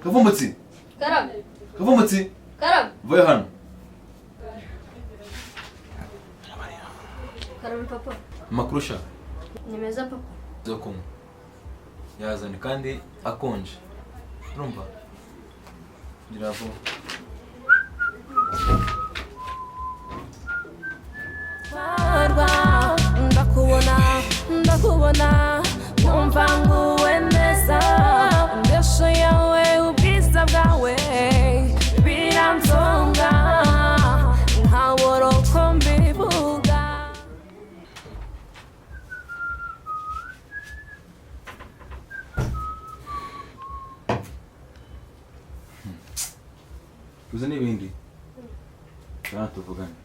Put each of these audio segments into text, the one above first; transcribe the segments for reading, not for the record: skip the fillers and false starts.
Kavumutsi. Karam. Kavumutsi. Karam. Vuye hano. Karam papa. Amakuru sha. Ni meza papa. Zo kunywa. Yazanye kandi akonje. Urumva? Gira vuba. Ndakubona numva nguwe neza ndesho yawe ubwiza bwawe biranzonga nkabura uko mbivuga. Uzi n'ibindi? Kana tuvugane.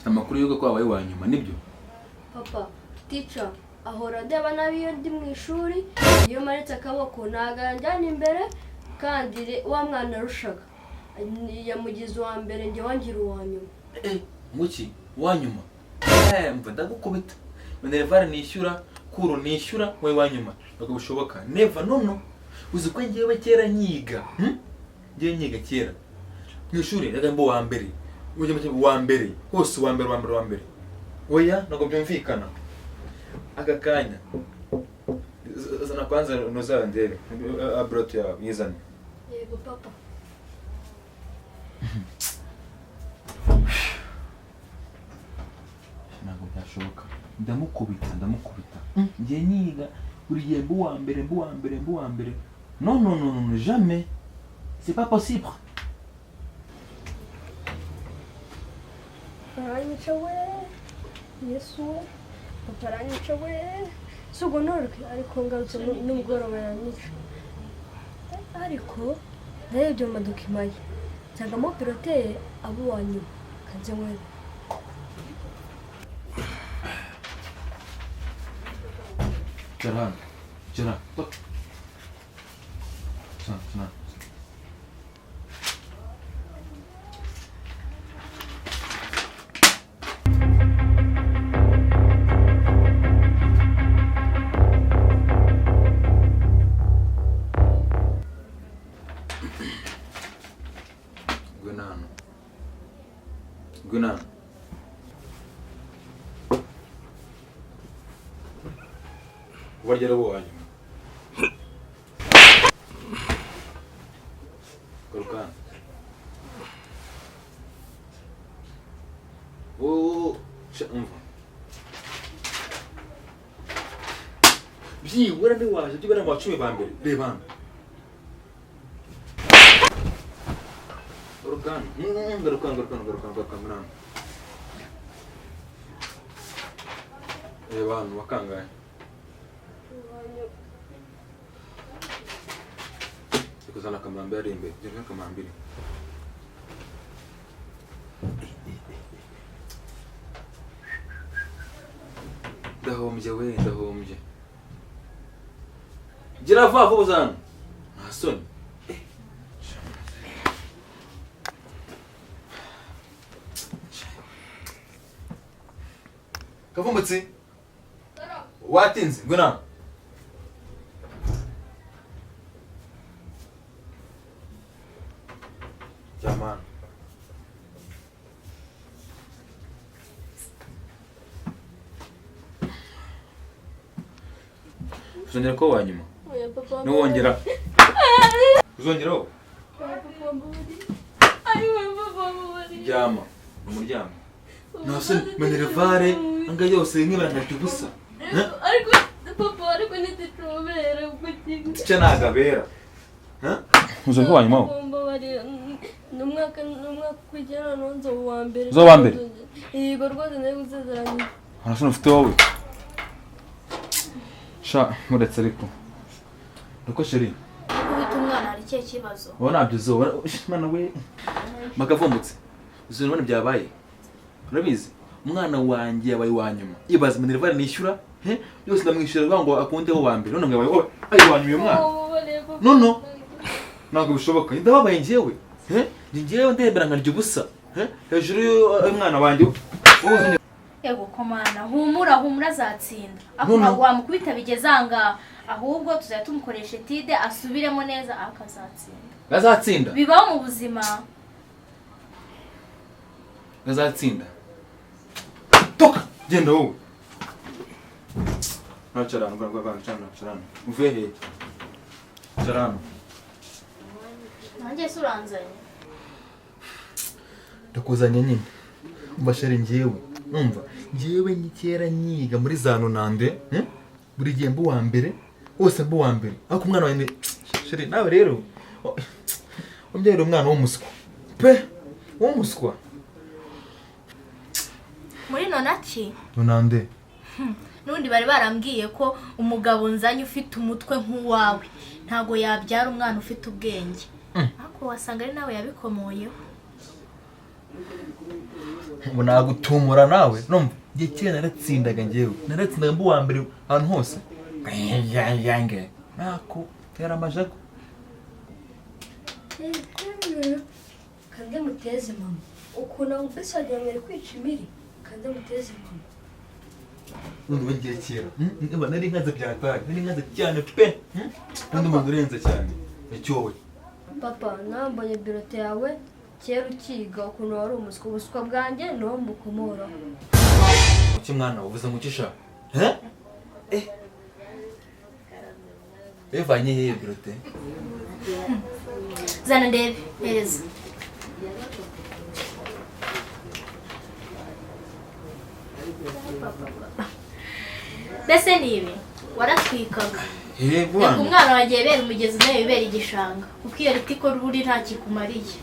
Amakuru yuko kwabaye wa nyuma nibyo? Papa, teacher ahora ndeba nabi iyo ndi mu ishuri, iyo maritse akaboko naganjyana imbere kandi wa mwana arushaga. Yamugize uwa mbere njye wangira uwa nyuma. Muki wa nyuma? Mva ndagukubita. Minerval nishyura, kuro nishyura, we wa nyuma. Ntabwo bishoboka. Never no. Uzi ko ngiye kera nyiga. Ngiye nyiga kera. Mu ishuri ndaga mbo wa mbere. Uje mu wa mbere. Hose wa mbere. Oya ntabwo byumvikana. Aka kanya. Zana kwanza nozandere. Abroto ya yizana. Yego papa. Ntabwo byashoboka. Ndamukubita. Ngiye nyiga buri gihe mbo wa mbere. Non, jamais. C'est pas possible. Aranyica we. Yesu we. Papa aranyica we. Sugo norke ariko ngarutse n'umugoroba yanyica. Ariko narebye mu madokima ye. Nsangamo pilote abo wanyuma. Kanze mwe. Jara. Stop. Sana. Guna. Warjara wo anyuma. Kolkan. Umva. Wera ndi waje byibara mu 10 ba mbere. Reba hano. Kolkan. Garukan mwana. Reba hano wakangaye. Kuzana kamambiri ari imbere. Jya kamambiri. Ndahombye. Gira vuba uzana. Ntasoni. Kavumutsi. Watinze, ngwino. Jamani. Uzongera ko wanyuma? Oya papa. Nuwongera. Uzongera wo? Papa mburi. Ayo papa mburi. Jama, umuryama. Nase Minerval anga yose nk'ibanta ubusa. Ariko papa ariko nititubera ubutinga. Cya nagabera. Uzo ko wanyuma? Numwaka kujyana nonzo wa mbere. Zo wa mbere. Yego rwose nayo gusezeranya. Arasona ufite wowe. Sha muretse ariko. Nuko sheri. Kubita umwana ari ikihe kibazo? wowe nabyo uzoba mana we makavumbutse uzi none byabaye urabizi umwana wanjye yabaye wanyuma ibaza minerval nishyura yose ndamwishyura ngo akundeho wa mbere none ngabaye ayi wanyuma uyu mwana nono ntabwo bishoboka ndababaye njyewe njyewe ndembera nkarya ubusa hejuru y'umwana wanjye Yego komana humura azatsinda ntabwo wamukubita bigezanga ahubwo tuzajya tumukoresha etide asubiremo neza azatsinda bibaho mu buzima azatsinda toka genda wowe ntacarana ntacarana uvuye he ntacarana nanjye se uranzanye ndakuzanye nyine mbashare njyewe numva njyewe nyikera nyiga muri za nonande buri gihe mbu wa mbere wose mbu wa mbere ariko umwana wawe sheri nawe rero umbyera umwana w'umuswa pe w'umuswa muri nonaki nonande n'ubundi bari barambwiye ko umugabo nzanye ufite umutwe nk'uwawe ntago yabyara umwana ufite ubwenge ariko wasanga ari nawe yabikomoyeho ngo nagutumura nawe numva ngiye kera naratsindaga njyewe naratsindaga mbu wa mbere ahantu hose yange nako tera amajago kandi muteze mama ukuntu amufise agiye kwica imiri kandi muteze mama none ngiye kera niba nari nkaze byatari nari nkaze cyane pe kandi umuntu urenze cyane icyowe papa nambonye birote yawe kera ukiga ukuntu wari umuswa ubuswa bwanjye niwo mbukomoraho uki mwana uvuze ngo ukisha bivanye hehe birote zana ndebe hereza mbese ni ibi waratwikaga reka umwana wagiye bera umugezi nawe bibera igishanga kuko iyo ritiko ruri nta kikumariye